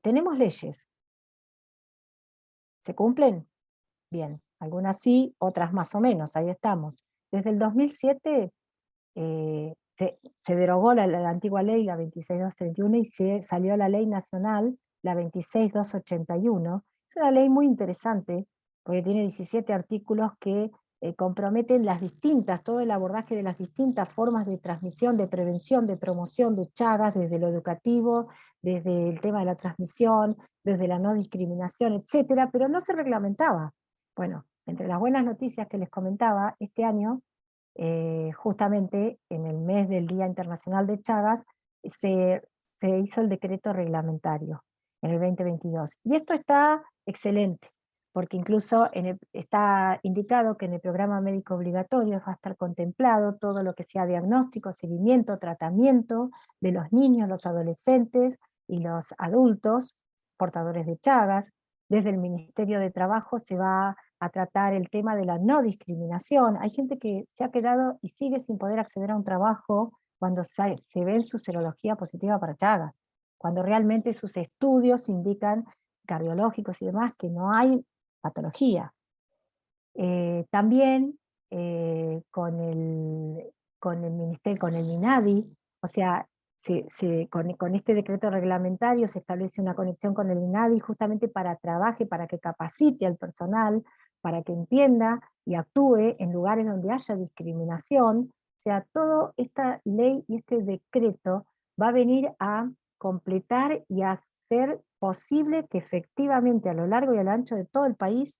Tenemos leyes, ¿se cumplen? Bien, algunas sí, otras más o menos, ahí estamos. Desde el 2007 se derogó la antigua ley, la 26231, y salió la ley nacional, la 26281. Es una ley muy interesante, porque tiene 17 artículos que comprometen todo el abordaje de las distintas formas de transmisión, de prevención, de promoción de Chagas, desde lo educativo, desde el tema de la transmisión, desde la no discriminación, etcétera, pero no se reglamentaba. Bueno, entre las buenas noticias que les comentaba, este año justamente en el mes del Día Internacional de Chagas, se, se hizo el decreto reglamentario en el 2022. Y esto está excelente, porque incluso está indicado que en el programa médico obligatorio va a estar contemplado todo lo que sea diagnóstico, seguimiento, tratamiento de los niños, los adolescentes y los adultos portadores de Chagas. Desde el Ministerio de Trabajo se va a tratar el tema de la no discriminación. Hay gente que se ha quedado y sigue sin poder acceder a un trabajo cuando se ve en su serología positiva para Chagas, cuando realmente sus estudios indican, cardiológicos y demás, que no hay patología. También con el Ministerio, con el INADI, o sea, con este decreto reglamentario se establece una conexión con el INADI justamente para trabaje, para que capacite al personal, para que entienda y actúe en lugares donde haya discriminación. O sea, toda esta ley y este decreto va a venir a completar y a hacer posible que efectivamente a lo largo y a lo ancho de todo el país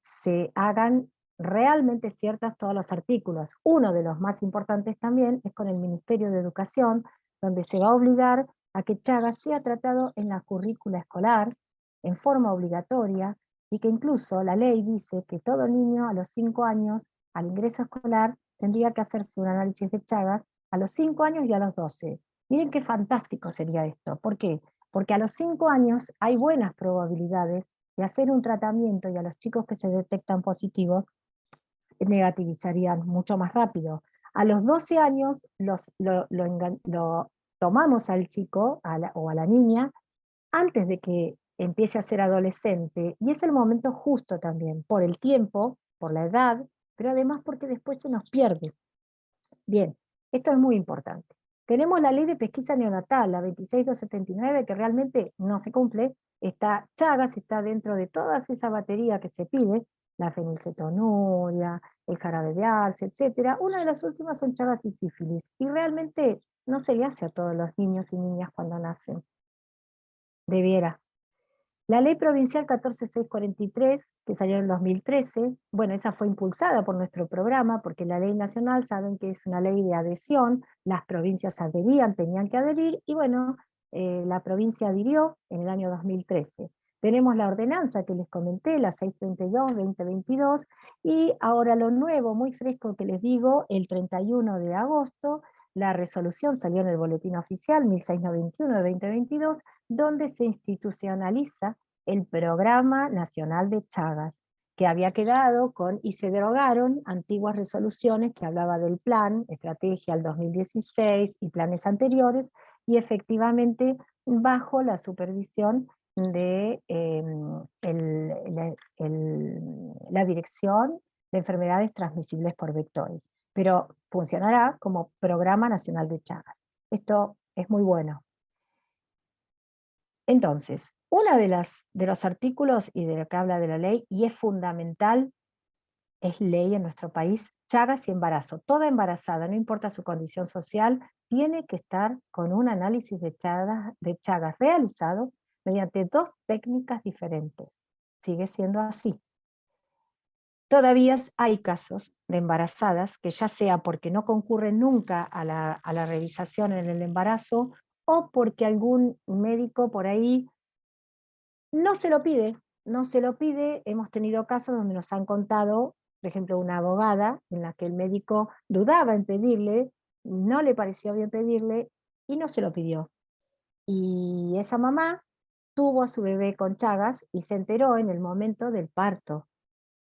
se hagan realmente ciertas todos los artículos. Uno de los más importantes también es con el Ministerio de Educación, donde se va a obligar a que Chagas sea tratado en la currícula escolar, en forma obligatoria, y que incluso la ley dice que todo niño a los 5 años, al ingreso escolar, tendría que hacerse un análisis de Chagas a los 5 años y a los 12. Miren qué fantástico sería esto. ¿Por qué? Porque a los 5 años hay buenas probabilidades de hacer un tratamiento y a los chicos que se detectan positivos negativizarían mucho más rápido. A los 12 años lo tomamos al chico o a la niña antes de que empiece a ser adolescente, y es el momento justo también, por el tiempo, por la edad, pero además porque después se nos pierde. Bien, esto es muy importante. Tenemos la ley de pesquisa neonatal, la 26279, que realmente no se cumple. Está Chagas, está dentro de toda esa batería que se pide, la fenilcetonuria, el jarabe de arce, etc. Una de las últimas son Chagas y sífilis, y realmente no se le hace a todos los niños y niñas cuando nacen. Debiera. La ley provincial 14643, que salió en el 2013, bueno, esa fue impulsada por nuestro programa, porque la ley nacional, saben que es una ley de adhesión, las provincias adherían, tenían que adherir, y bueno, la provincia adhirió en el año 2013. Tenemos la ordenanza que les comenté, la 632-2022, y ahora lo nuevo, muy fresco que les digo, el 31 de agosto, la resolución salió en el boletín oficial 1691 de 2022, donde se institucionaliza el Programa Nacional de Chagas, que había quedado y se derogaron antiguas resoluciones que hablaba del plan, estrategia al 2016 y planes anteriores, y efectivamente bajo la supervisión de la Dirección de Enfermedades Transmisibles por Vectores, pero funcionará como Programa Nacional de Chagas. Esto es muy bueno. Entonces, uno de los artículos y de lo que habla de la ley, y es fundamental, es ley en nuestro país, Chagas y embarazo. Toda embarazada, no importa su condición social, tiene que estar con un análisis de Chagas realizado mediante 2 técnicas diferentes. Sigue siendo así. Todavía hay casos de embarazadas que, ya sea porque no concurren nunca a la revisación en el embarazo, o porque algún médico por ahí no se lo pide, no se lo pide. Hemos tenido casos donde nos han contado, por ejemplo, una abogada en la que el médico dudaba en pedirle, no le pareció bien pedirle y no se lo pidió. Y esa mamá tuvo a su bebé con Chagas y se enteró en el momento del parto.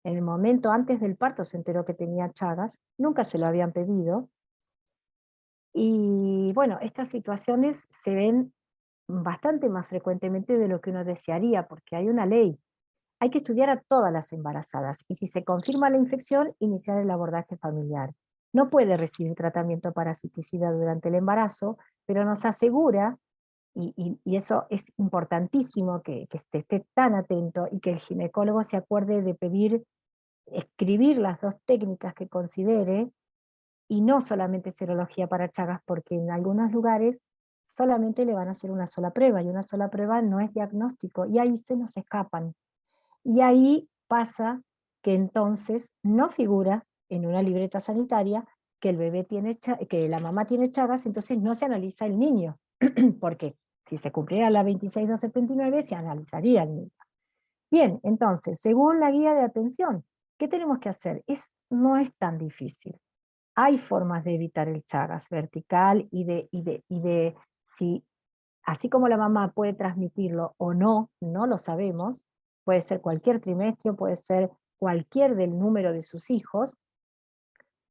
En el momento antes del parto se enteró que tenía Chagas, nunca se lo habían pedido. Y bueno, estas situaciones se ven bastante más frecuentemente de lo que uno desearía, porque hay una ley. Hay que estudiar a todas las embarazadas y si se confirma la infección, iniciar el abordaje familiar. No puede recibir tratamiento parasiticida durante el embarazo, pero nos asegura, y eso es importantísimo, que se esté tan atento y que el ginecólogo se acuerde de pedir, escribir las 2 técnicas que considere, y no solamente serología para Chagas, porque en algunos lugares solamente le van a hacer una sola prueba, y una sola prueba no es diagnóstico, y ahí se nos escapan. Y ahí pasa que entonces no figura en una libreta sanitaria que el bebé tiene que la mamá tiene Chagas, entonces no se analiza el niño. Porque si se cumpliera la 26279, se analizaría el niño. Bien, entonces, según la guía de atención, ¿qué tenemos que hacer? No es tan difícil. Hay formas de evitar el Chagas vertical y de si así como la mamá puede transmitirlo o no, no lo sabemos, puede ser cualquier trimestre, puede ser cualquier del número de sus hijos.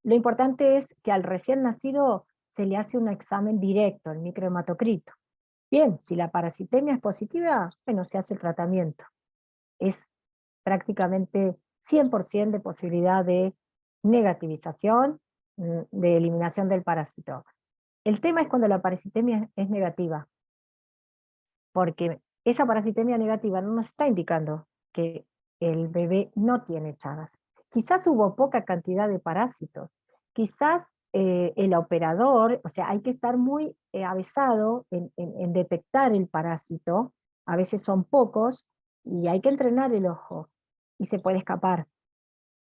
Lo importante es que al recién nacido se le hace un examen directo, el microhematocrito. Bien, si la parasitemia es positiva, bueno, se hace el tratamiento. Es prácticamente 100% de posibilidad de negativización, de eliminación del parásito. El tema es cuando la parasitemia es negativa, porque esa parasitemia negativa no nos está indicando que el bebé no tiene Chagas. Quizás hubo poca cantidad de parásitos, quizás el operador, o sea, hay que estar muy avisado en detectar el parásito, a veces son pocos, y hay que entrenar el ojo, y se puede escapar.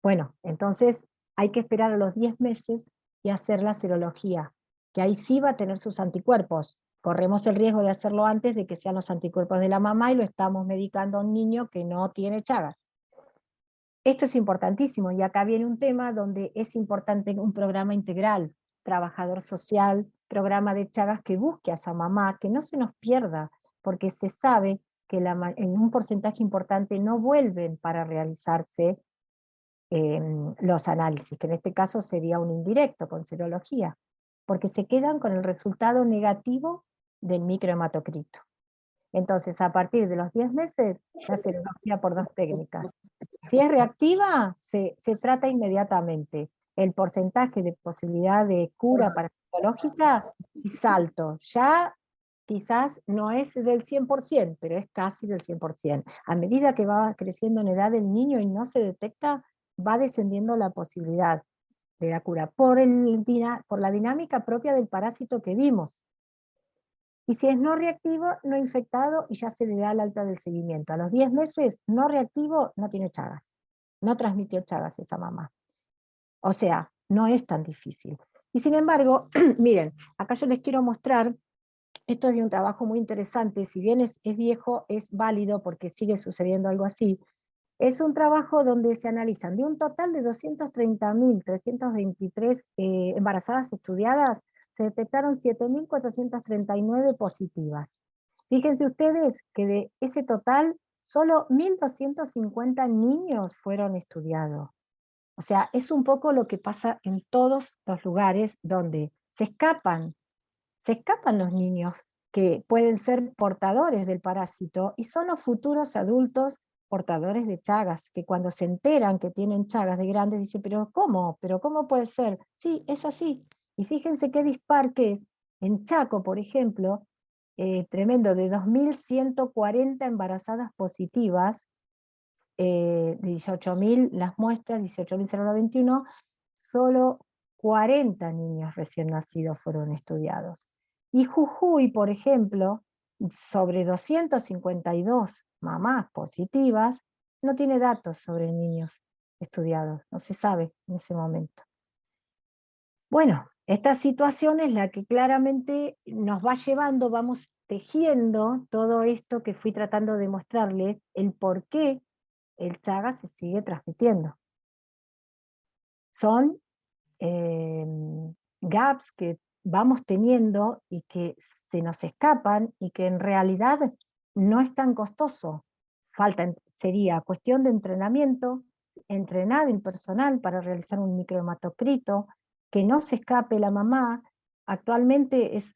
Bueno, entonces hay que esperar a los 10 meses y hacer la serología, que ahí sí va a tener sus anticuerpos. Corremos el riesgo de hacerlo antes de que sean los anticuerpos de la mamá y lo estamos medicando a un niño que no tiene Chagas. Esto es importantísimo y acá viene un tema donde es importante un programa integral, trabajador social, programa de Chagas que busque a esa mamá, que no se nos pierda, porque se sabe que en un porcentaje importante no vuelven para realizarse los análisis, que en este caso sería un indirecto con serología, porque se quedan con el resultado negativo del microhematocrito. Entonces, a partir de los 10 meses, la serología por 2 técnicas. Si es reactiva, se trata inmediatamente. El porcentaje de posibilidad de cura parasitológica es alto. Ya quizás no es del 100%, pero es casi del 100%. A medida que va creciendo en edad el niño y no se detecta, va descendiendo la posibilidad de la cura por la dinámica propia del parásito que vimos. Y si es no reactivo, no infectado, y ya se le da el alta del seguimiento. A los 10 meses, no reactivo, no tiene Chagas. No transmitió Chagas esa mamá. O sea, no es tan difícil. Y sin embargo, miren, acá yo les quiero mostrar, esto es de un trabajo muy interesante, si bien es viejo, es válido porque sigue sucediendo algo así. Es un trabajo donde se analizan de un total de 230.323 embarazadas estudiadas, se detectaron 7.439 positivas. Fíjense ustedes que de ese total, solo 1.250 niños fueron estudiados. O sea, es un poco lo que pasa en todos los lugares donde se escapan los niños que pueden ser portadores del parásito y son los futuros adultos portadores de Chagas, que cuando se enteran que tienen Chagas de grandes dicen, pero ¿cómo? ¿Pero cómo puede ser? Sí, es así. Y fíjense qué dispar que es. En Chaco, por ejemplo, tremendo, de 2.140 embarazadas positivas, 18.000 las muestras, 18.021, solo 40 niños recién nacidos fueron estudiados. Y Jujuy, por ejemplo, sobre 252 mamás positivas, no tiene datos sobre niños estudiados, no se sabe en ese momento. Bueno, esta situación es la que claramente nos va llevando, vamos tejiendo todo esto que fui tratando de mostrarles, el por qué el Chagas se sigue transmitiendo. Son gaps que vamos teniendo y que se nos escapan y que en realidad no es tan costoso. Sería cuestión de entrenamiento, entrenar el personal para realizar un microhematocrito, que no se escape la mamá. Actualmente es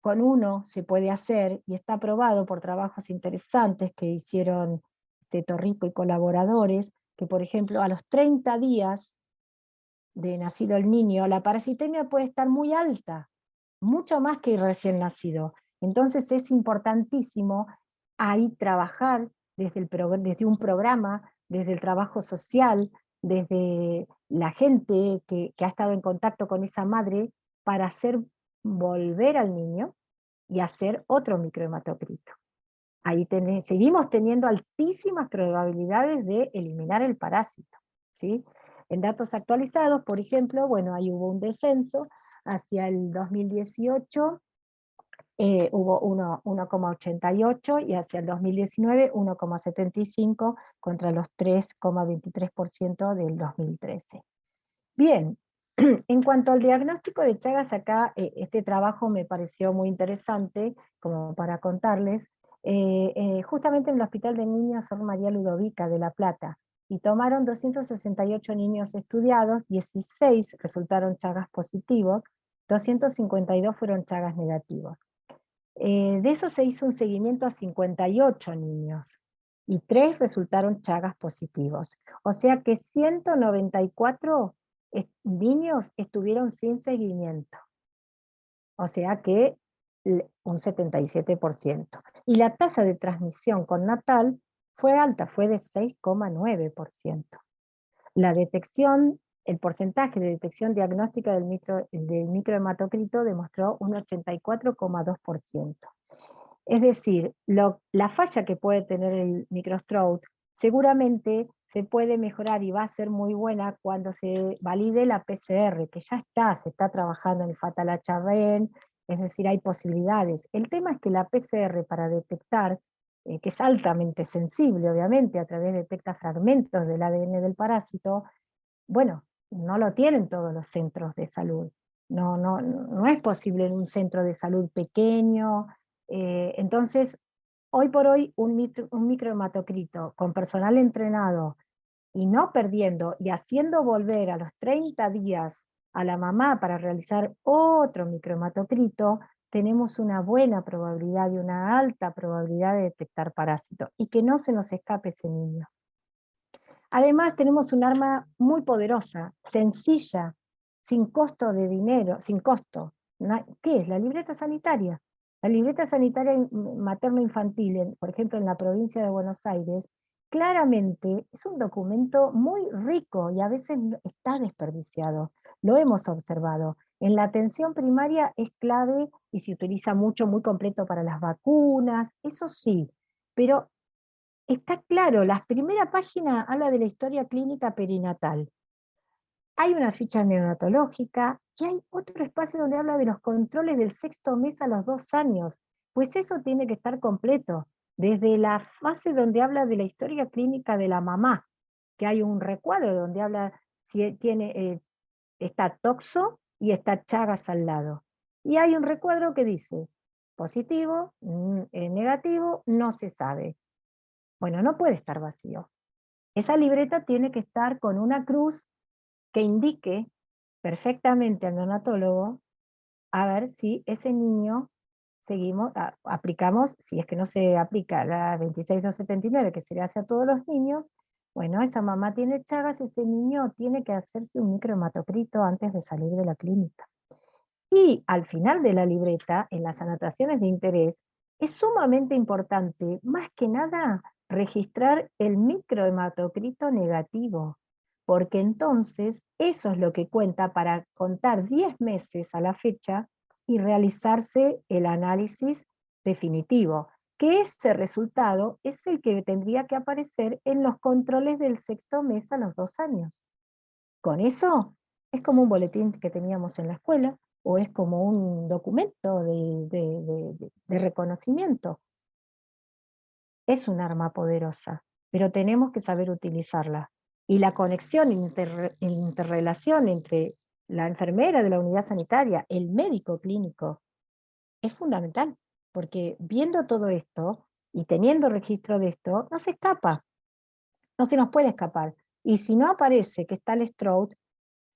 con uno se puede hacer, y está aprobado por trabajos interesantes que hicieron Torrico y colaboradores, que por ejemplo a los 30 días de nacido el niño, la parasitemia puede estar muy alta, mucho más que el recién nacido. Entonces es importantísimo ahí trabajar desde un programa, desde el trabajo social, desde la gente que ha estado en contacto con esa madre, para hacer volver al niño y hacer otro microhematocrito. Ahí seguimos teniendo altísimas probabilidades de eliminar el parásito, ¿sí? En datos actualizados, por ejemplo, bueno, ahí hubo un descenso, hacia el 2018 hubo 1,88 y hacia el 2019 1,75 contra los 3,23% del 2013. Bien, en cuanto al diagnóstico de Chagas, acá este trabajo me pareció muy interesante, como para contarles, justamente en el Hospital de Niños Sor María Ludovica de La Plata, y tomaron 268 niños estudiados, 16 resultaron Chagas positivos, 252 fueron Chagas negativos. De eso se hizo un seguimiento a 58 niños, y 3 resultaron Chagas positivos. O sea que 194 niños estuvieron sin seguimiento. O sea que un 77%. Y la tasa de transmisión con natal fue alta, fue de 6,9%. La detección, el porcentaje de detección diagnóstica del microhematocrito demostró un 84,2%. Es decir, la falla que puede tener el microstroke seguramente se puede mejorar y va a ser muy buena cuando se valide la PCR, que ya se está trabajando en el fatal HRN, es decir, hay posibilidades. El tema es que la PCR para detectar, que es altamente sensible, obviamente, a través detecta fragmentos del ADN del parásito, bueno, no lo tienen todos los centros de salud. No es posible en un centro de salud pequeño. Entonces, hoy por hoy, un microhematocrito con personal entrenado y no perdiendo y haciendo volver a los 30 días a la mamá para realizar otro microhematocrito, tenemos una buena probabilidad y una alta probabilidad de detectar parásitos y que no se nos escape ese niño. Además, tenemos un arma muy poderosa, sencilla, sin costo de dinero, sin costo. ¿Qué es? La libreta sanitaria. La libreta sanitaria materno-infantil, por ejemplo, en la provincia de Buenos Aires, claramente es un documento muy rico y a veces está desperdiciado. Lo hemos observado. En la atención primaria es clave y se utiliza mucho, muy completo para las vacunas, eso sí, pero está claro, la primera página habla de la historia clínica perinatal. Hay una ficha neonatológica y hay otro espacio donde habla de los controles del 6º mes a los 2 años. Pues eso tiene que estar completo. Desde la fase donde habla de la historia clínica de la mamá, que hay un recuadro donde habla si tiene, está toxo y está Chagas al lado. Y hay un recuadro que dice positivo, negativo, no se sabe. Bueno, no puede estar vacío. Esa libreta tiene que estar con una cruz que indique perfectamente al neonatólogo a ver si ese niño aplicamos, si es que no se aplica la 26279, que se le hace a todos los niños, bueno, esa mamá tiene Chagas, ese niño tiene que hacerse un microhematocrito antes de salir de la clínica. Y al final de la libreta, en las anotaciones de interés, es sumamente importante, más que nada, registrar el microhematocrito negativo, porque entonces eso es lo que cuenta para contar 10 meses a la fecha y realizarse el análisis definitivo, que ese resultado es el que tendría que aparecer en los controles del 6º mes a los 2 años. Con eso es como un boletín que teníamos en la escuela, o es como un documento de reconocimiento. Es un arma poderosa, pero tenemos que saber utilizarla. Y la conexión, interrelación entre la enfermera de la unidad sanitaria, el médico clínico, es fundamental, porque viendo todo esto y teniendo registro de esto, no se escapa, no se nos puede escapar. Y si no aparece que está el stroke,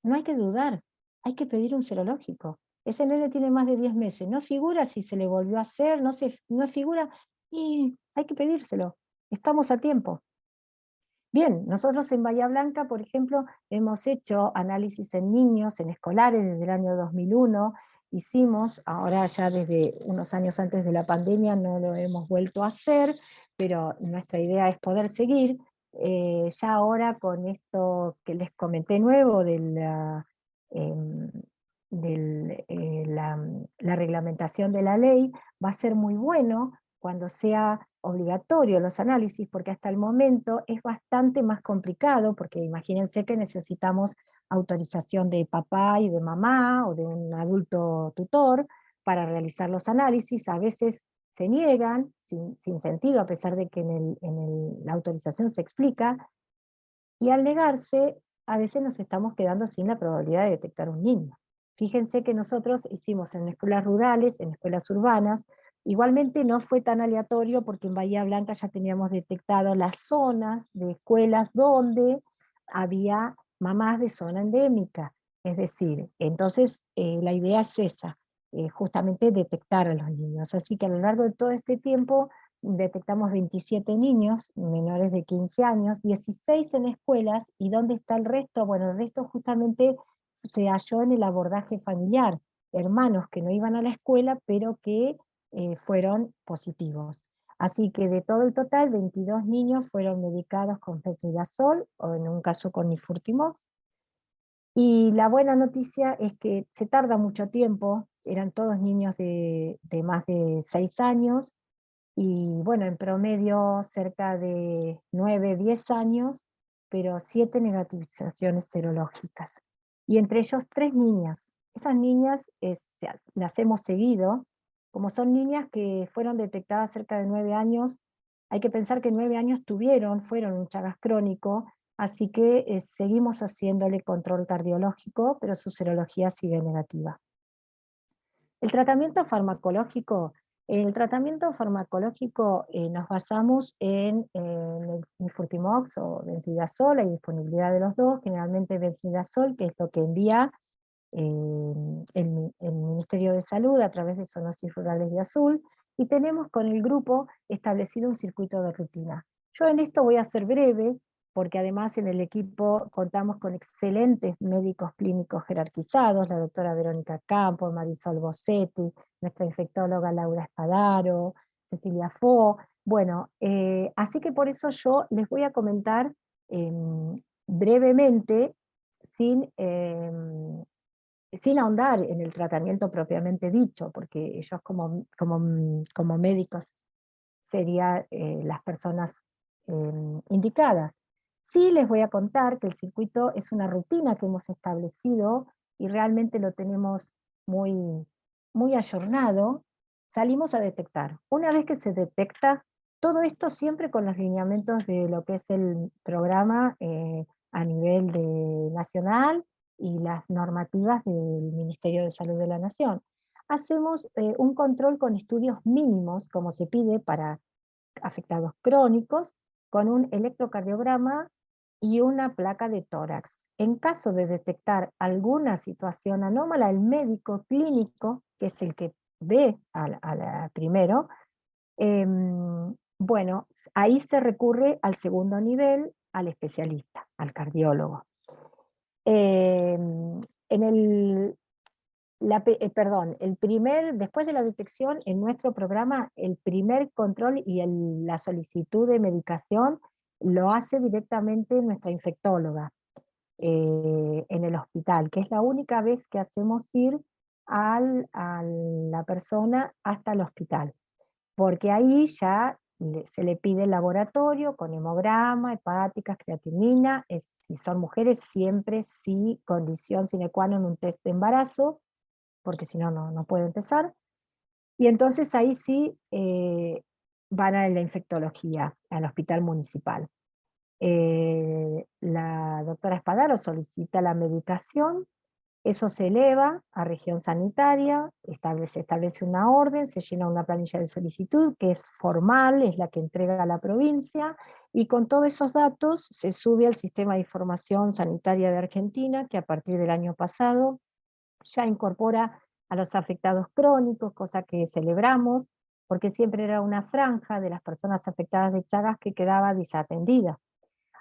no hay que dudar. hay que pedir un serológico. Ese nene tiene más de 10 meses, no figura si se le volvió a hacer, no figura, y hay que pedírselo. Estamos a tiempo. Bien, nosotros en Bahía Blanca, por ejemplo, hemos hecho análisis en niños, en escolares, desde el año 2001, hicimos, ahora ya desde unos años antes de la pandemia no lo hemos vuelto a hacer, pero nuestra idea es poder seguir. Ya ahora con esto que les comenté nuevo de em, la reglamentación de la ley, va a ser muy bueno cuando sea obligatorio los análisis, porque hasta el momento es bastante más complicado, porque imagínense que necesitamos autorización de papá y de mamá o de un adulto tutor para realizar los análisis. A veces se niegan sin sentido, a pesar de que la autorización se explica, y al negarse, a veces nos estamos quedando sin la probabilidad de detectar un niño. Fíjense que nosotros hicimos en escuelas rurales, en escuelas urbanas, igualmente no fue tan aleatorio porque en Bahía Blanca ya teníamos detectado las zonas de escuelas donde había mamás de zona endémica. Es decir, entonces la idea es esa, justamente detectar a los niños. Así que a lo largo de todo este tiempo detectamos 27 niños menores de 15 años, 16 en escuelas, ¿y dónde está el resto? Bueno, el resto justamente se halló en el abordaje familiar, hermanos que no iban a la escuela, pero que fueron positivos. Así que de todo el total, 22 niños fueron medicados con fexidazol, o en un caso con nifurtimox, y la buena noticia es que se tarda mucho tiempo, eran todos niños de más de 6 años, y bueno, en promedio cerca de 9, 10 años, pero 7 negativizaciones serológicas. Y entre ellos 3 niñas. Esas niñas las hemos seguido, como son niñas que fueron detectadas cerca de 9 años, hay que pensar que 9 años fueron un Chagas crónico, así que seguimos haciéndole control cardiológico, pero su serología sigue negativa. El tratamiento farmacológico, nos basamos en el nifurtimox o benzidazol, hay disponibilidad de los dos, generalmente benzidazol, que es lo que envía el Ministerio de Salud a través de Zoonosis Rurales de Azul, y tenemos con el grupo establecido un circuito de rutina. Yo en esto voy a ser breve, porque además en el equipo contamos con excelentes médicos clínicos jerarquizados, la doctora Verónica Campos, Marisol Bossetti, nuestra infectóloga Laura Espadaro, Cecilia Fo. Bueno, así que por eso yo les voy a comentar brevemente, sin ahondar en el tratamiento propiamente dicho, porque ellos como médicos serían las personas indicadas. Sí les voy a contar que el circuito es una rutina que hemos establecido y realmente lo tenemos muy, muy ayornado. Salimos a detectar. Una vez que se detecta, todo esto siempre con los lineamientos de lo que es el programa a nivel nacional y las normativas del Ministerio de Salud de la Nación. Hacemos un control con estudios mínimos, como se pide para afectados crónicos, con un electrocardiograma y una placa de tórax. En caso de detectar alguna situación anómala, el médico clínico, que es el que ve primero, bueno, ahí se recurre al segundo nivel, al especialista, al cardiólogo. En después de la detección, en nuestro programa, el primer control y la solicitud de medicación lo hace directamente nuestra infectóloga en el hospital, que es la única vez que hacemos ir a la persona hasta el hospital, porque ahí ya se le pide el laboratorio con hemograma, hepáticas, creatinina, si son mujeres siempre sí, condición sine qua non un test de embarazo, porque si no, no puede empezar. Y entonces ahí sí van a la infectología, al hospital municipal. La doctora Espadaro solicita la medicación, eso se eleva a región sanitaria, se establece una orden, se llena una planilla de solicitud que es formal, es la que entrega a la provincia, y con todos esos datos se sube al Sistema de Información Sanitaria de Argentina, que a partir del año pasado ya incorpora a los afectados crónicos, cosa que celebramos, porque siempre era una franja de las personas afectadas de Chagas que quedaba desatendida.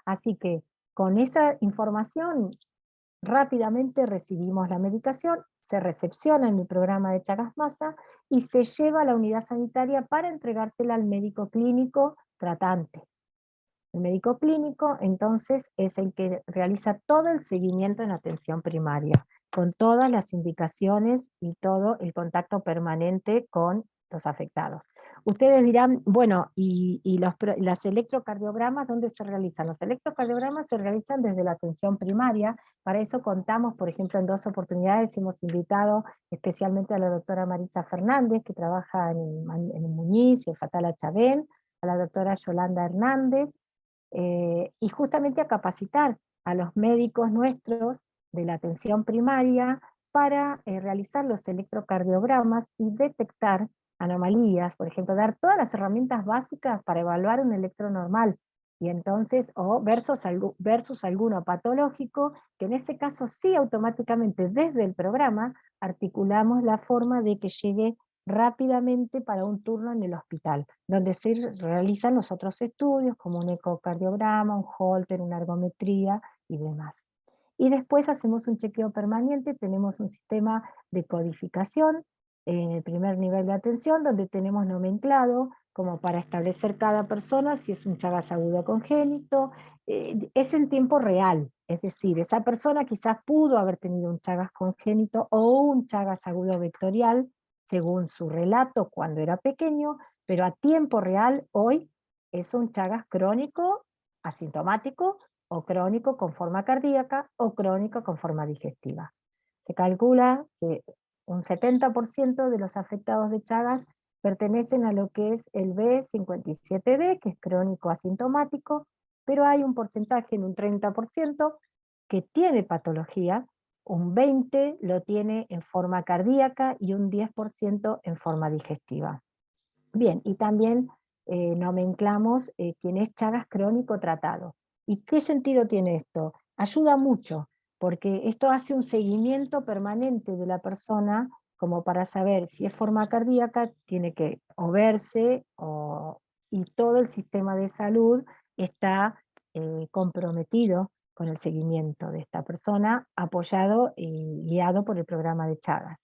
Así que con esa información rápidamente recibimos la medicación, se recepciona en el programa de Chagas Massa y se lleva a la unidad sanitaria para entregársela al médico clínico tratante. El médico clínico, entonces, es el que realiza todo el seguimiento en atención primaria, con todas las indicaciones y todo el contacto permanente con los afectados. Ustedes dirán, bueno, ¿y los electrocardiogramas dónde se realizan? Los electrocardiogramas se realizan desde la atención primaria. Para eso contamos, por ejemplo, en 2 oportunidades hemos invitado especialmente a la doctora Marisa Fernández, que trabaja en Muñiz y en Fatala Chabén, a la doctora Yolanda Hernández, y justamente a capacitar a los médicos nuestros de la atención primaria para realizar los electrocardiogramas y detectar anomalías, por ejemplo, dar todas las herramientas básicas para evaluar un electro normal, y entonces, o versus alguno patológico, que en ese caso sí automáticamente desde el programa articulamos la forma de que llegue rápidamente para un turno en el hospital, donde se realizan los otros estudios, como un ecocardiograma, un Holter, una ergometría y demás. Y después hacemos un chequeo permanente, tenemos un sistema de codificación en el primer nivel de atención, donde tenemos nomenclado como para establecer cada persona si es un Chagas agudo congénito, es en tiempo real, es decir, esa persona quizás pudo haber tenido un Chagas congénito o un Chagas agudo vectorial, según su relato cuando era pequeño, pero a tiempo real hoy es un Chagas crónico asintomático o crónico con forma cardíaca o crónico con forma digestiva. Se calcula que un 70% de los afectados de Chagas pertenecen a lo que es el B57D, que es crónico asintomático, pero hay un porcentaje en un 30% que tiene patología, un 20% lo tiene en forma cardíaca y un 10% en forma digestiva. Bien, y también nomenclamos quién es Chagas crónico tratado. ¿Y qué sentido tiene esto? Ayuda mucho, porque esto hace un seguimiento permanente de la persona, como para saber si es forma cardíaca, tiene que o verse, y todo el sistema de salud está comprometido con el seguimiento de esta persona, apoyado y guiado por el programa de Chagas.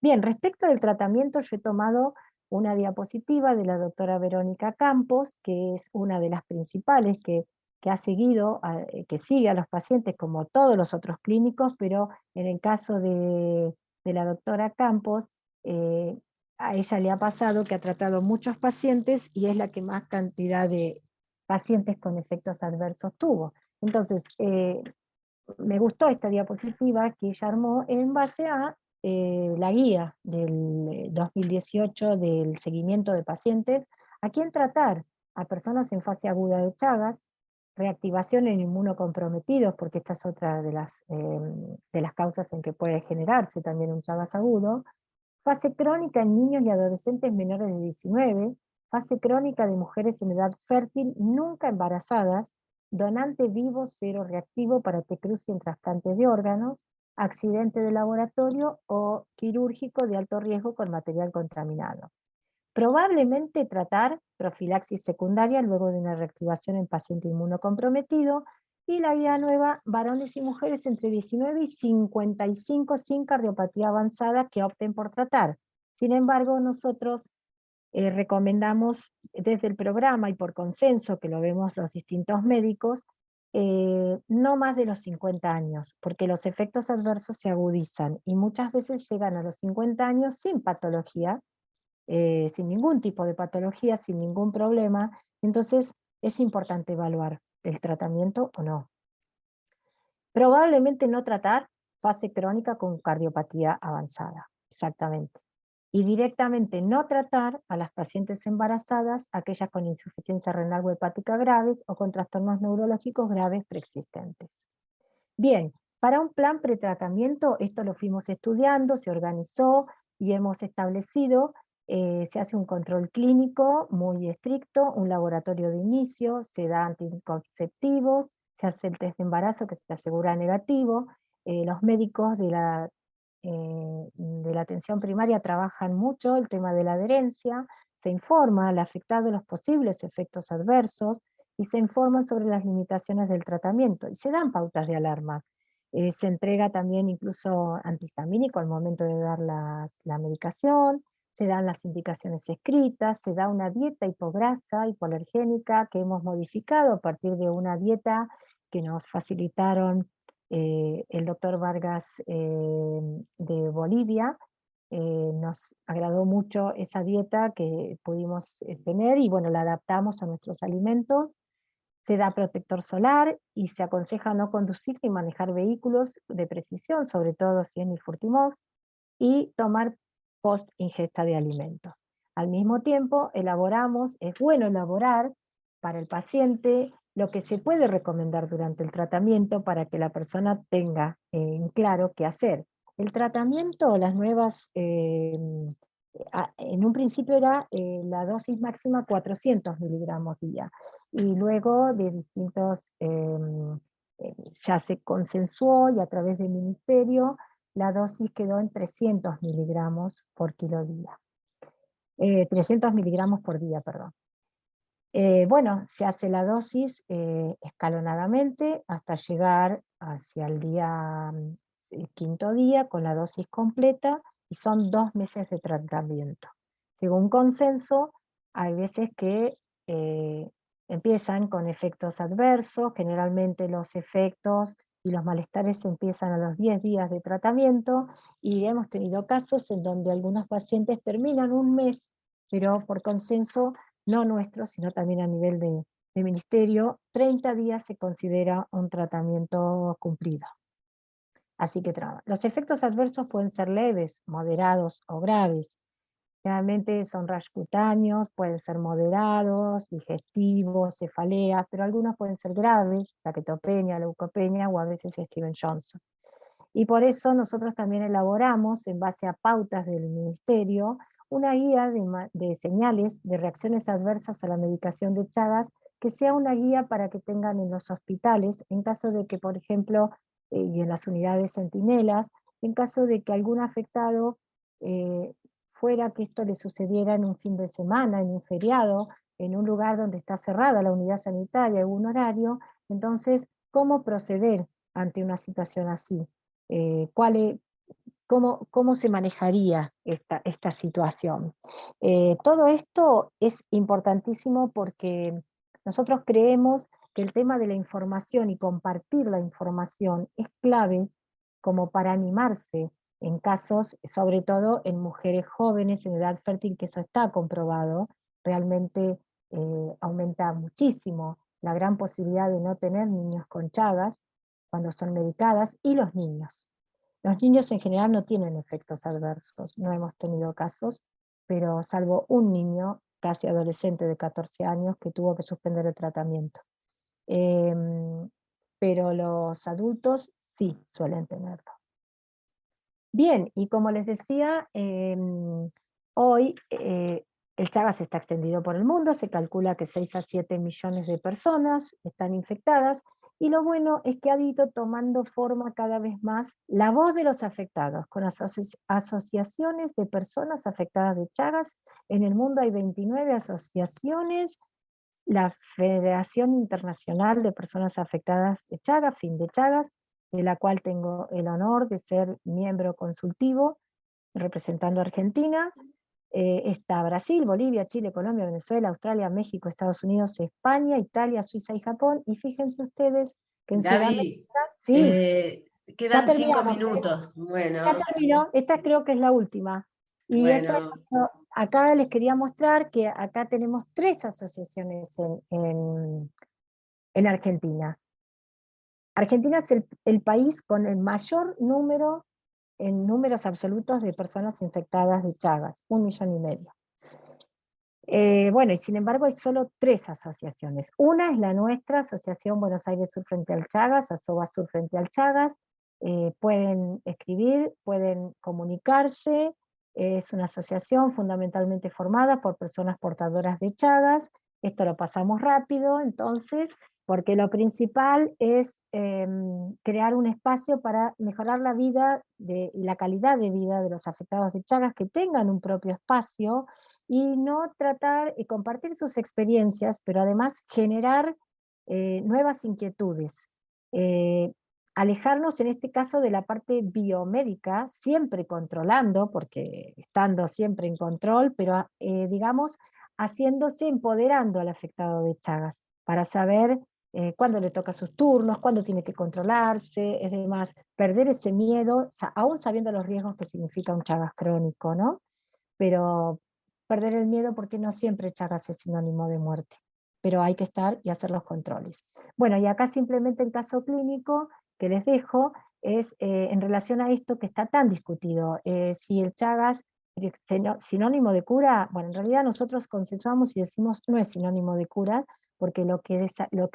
Bien, respecto del tratamiento, yo he tomado una diapositiva de la doctora Verónica Campos, que es una de las principales que ha seguido, que sigue a los pacientes como todos los otros clínicos, pero en el caso de la doctora Campos, eh, a ella le ha pasado que ha tratado muchos pacientes y es la que más cantidad de pacientes con efectos adversos tuvo. Entonces, me gustó esta diapositiva que ella armó en base a la guía del 2018 del seguimiento de pacientes, a quién tratar, a personas en fase aguda de Chagas, reactivación en inmunocomprometidos, porque esta es otra de las causas en que puede generarse también un Chagas agudo, fase crónica en niños y adolescentes menores de 19, fase crónica de mujeres en edad fértil nunca embarazadas, donante vivo cero reactivo para T-cruci en trasplantes de órganos, accidente de laboratorio o quirúrgico de alto riesgo con material contaminado. Probablemente tratar profilaxis secundaria luego de una reactivación en paciente inmunocomprometido, y la guía nueva, varones y mujeres entre 19 y 55 sin cardiopatía avanzada que opten por tratar. Sin embargo, nosotros recomendamos desde el programa y por consenso, que lo vemos los distintos médicos, no más de los 50 años, porque los efectos adversos se agudizan y muchas veces llegan a los 50 años sin patología, sin ningún tipo de patología, sin ningún problema. Entonces es importante evaluar el tratamiento o no. Probablemente no tratar fase crónica con cardiopatía avanzada, exactamente. Y directamente no tratar a las pacientes embarazadas, aquellas con insuficiencia renal o hepática graves o con trastornos neurológicos graves preexistentes. Bien, para un plan pretratamiento, esto lo fuimos estudiando, se organizó y hemos establecido, se hace un control clínico muy estricto, un laboratorio de inicio, se da anticonceptivos, se hace el test de embarazo que se asegura negativo, los médicos de la de la atención primaria trabajan mucho el tema de la adherencia, se informa al afectado de los posibles efectos adversos y se informan sobre las limitaciones del tratamiento y se dan pautas de alarma. Se entrega también incluso antihistamínico al momento de dar la medicación, se dan las indicaciones escritas, se da una dieta hipograsa, hipoalergénica, que hemos modificado a partir de una dieta que nos facilitaron el doctor Vargas de Bolivia. Nos agradó mucho esa dieta que pudimos tener y bueno, la adaptamos a nuestros alimentos. Se da protector solar y se aconseja no conducir ni manejar vehículos de precisión, sobre todo si es Nifurtimox, y tomar post ingesta de alimentos. Al mismo tiempo, es bueno elaborar para el paciente lo que se puede recomendar durante el tratamiento para que la persona tenga en claro qué hacer. El tratamiento, las nuevas, en un principio era la dosis máxima 400 miligramos día, y luego de distintos, ya se consensuó y a través del ministerio la dosis quedó en 300 miligramos por kilo día. 300 miligramos por día, perdón. Bueno, se hace la dosis escalonadamente hasta llegar hacia el día, el quinto día con la dosis completa y son 2 meses de tratamiento. Según consenso, hay veces que empiezan con efectos adversos, generalmente los efectos y los malestares empiezan a los 10 días de tratamiento y hemos tenido casos en donde algunos pacientes terminan un mes, pero por consenso no nuestro, sino también a nivel de ministerio, 30 días se considera un tratamiento cumplido. Así que los efectos adversos pueden ser leves, moderados o graves. Generalmente son rayos cutáneos, pueden ser moderados, digestivos, cefaleas, pero algunos pueden ser graves, plaquetopenia, leucopenia o a veces Steven Johnson. Y por eso nosotros también elaboramos, en base a pautas del ministerio, una guía de señales de reacciones adversas a la medicación de Chagas, que sea una guía para que tengan en los hospitales, en caso de que, por ejemplo, y en las unidades centinelas, en caso de que algún afectado fuera que esto le sucediera en un fin de semana, en un feriado, en un lugar donde está cerrada la unidad sanitaria, en un horario, entonces, ¿cómo proceder ante una situación así? ¿Cómo se manejaría esta situación? Todo esto es importantísimo porque nosotros creemos que el tema de la información y compartir la información es clave como para animarse en casos, sobre todo en mujeres jóvenes en edad fértil, que eso está comprobado, realmente aumenta muchísimo la gran posibilidad de no tener niños con Chagas cuando son medicadas, y los niños. Los niños en general no tienen efectos adversos, no hemos tenido casos, pero salvo un niño casi adolescente de 14 años que tuvo que suspender el tratamiento. Pero los adultos sí suelen tenerlo. Bien, y como les decía, hoy el Chagas está extendido por el mundo, se calcula que 6 a 7 millones de personas están infectadas, y lo bueno es que ha ido tomando forma cada vez más la voz de los afectados, con asociaciones de personas afectadas de Chagas. En el mundo hay 29 asociaciones, la Federación Internacional de Personas Afectadas de Chagas, fin de Chagas, de la cual tengo el honor de ser miembro consultivo, representando a Argentina. Está Brasil, Bolivia, Chile, Colombia, Venezuela, Australia, México, Estados Unidos, España, Italia, Suiza y Japón. Y fíjense ustedes que en Gaby, Sudamérica, sí, ya quedan 5 terminamos, minutos. ya Bueno, terminó, esta creo que es la última. Y bueno, acá les quería mostrar que acá tenemos 3 asociaciones en Argentina. Argentina es el país con el mayor número, en números absolutos, de personas infectadas de Chagas, 1,5 millones. Bueno, y sin embargo hay solo 3 asociaciones. Una es la nuestra, Asociación Buenos Aires Sur Frente al Chagas, ASOBA Sur Frente al Chagas. Pueden escribir, pueden comunicarse. Es una asociación fundamentalmente formada por personas portadoras de Chagas. Esto lo pasamos rápido, entonces porque lo principal es crear un espacio para mejorar la vida y la calidad de vida de los afectados de Chagas, que tengan un propio espacio, y no tratar y compartir sus experiencias, pero además generar nuevas inquietudes. Eh, Alejarnos en este caso de la parte biomédica, siempre controlando, porque estando siempre en control, pero digamos, haciéndose, empoderando al afectado de Chagas, para saber cuándo le toca sus turnos, cuándo tiene que controlarse, es demás, perder ese miedo, aún sabiendo los riesgos que significa un Chagas crónico, ¿no? Pero perder el miedo, porque no siempre Chagas es sinónimo de muerte, pero hay que estar y hacer los controles. Bueno, y acá simplemente el caso clínico que les dejo es en relación a esto que está tan discutido, si el Chagas es sinónimo de cura. Bueno, en realidad nosotros consensuamos y decimos no es sinónimo de cura, porque lo que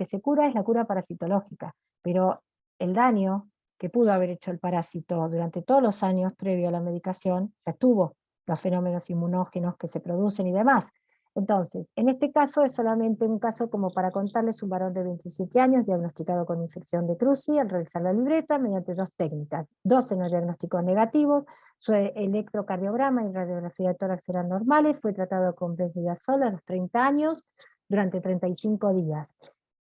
se cura es la cura parasitológica, pero el daño que pudo haber hecho el parásito durante todos los años previo a la medicación ya estuvo, los fenómenos inmunógenos que se producen y demás. Entonces, en este caso es solamente un caso como para contarles: un varón de 27 años diagnosticado con infección de Cruzi. Al revisar la libreta, mediante dos técnicas, 12 no diagnósticos negativos, su electrocardiograma y radiografía de tórax eran normales, fue tratado con Benvidazol a los 30 años durante 35 días.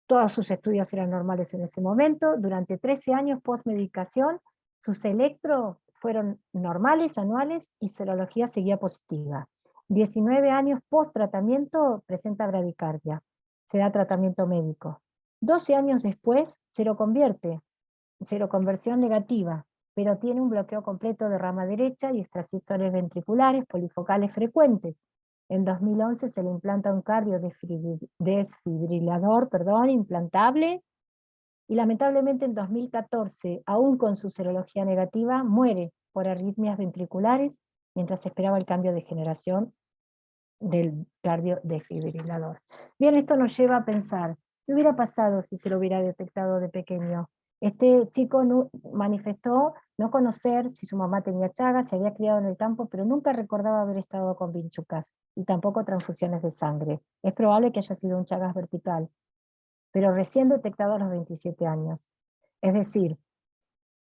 Todos sus estudios eran normales en ese momento. Durante 13 años post-medicación, sus electros fueron normales, anuales, y serología seguía positiva. 19 años post-tratamiento presenta bradicardia. Se da tratamiento médico. 12 años después, seroconversión negativa, pero tiene un bloqueo completo de rama derecha y extrasistores ventriculares polifocales frecuentes. En 2011 se le implanta un desfibrilador, implantable, y lamentablemente en 2014, aún con su serología negativa, muere por arritmias ventriculares mientras esperaba el cambio de generación del cardiodesfibrilador. Bien, esto nos lleva a pensar, ¿qué hubiera pasado si se lo hubiera detectado de pequeño? Este chico manifestó no conocer si su mamá tenía Chagas, se había criado en el campo, pero nunca recordaba haber estado con vinchucas, y tampoco transfusiones de sangre. Es probable que haya sido un Chagas vertical, pero recién detectado a los 27 años. Es decir,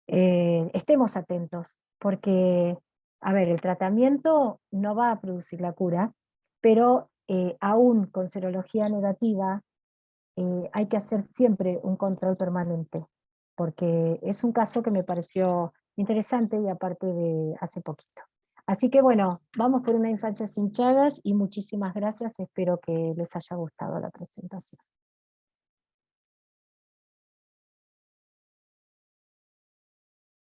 estemos atentos, porque, a ver, el tratamiento no va a producir la cura, pero aún con serología negativa, hay que hacer siempre un control permanente, porque es un caso que me pareció interesante y aparte de hace poquito. Así que bueno, vamos por una infancia sin Chagas, y muchísimas gracias, espero que les haya gustado la presentación.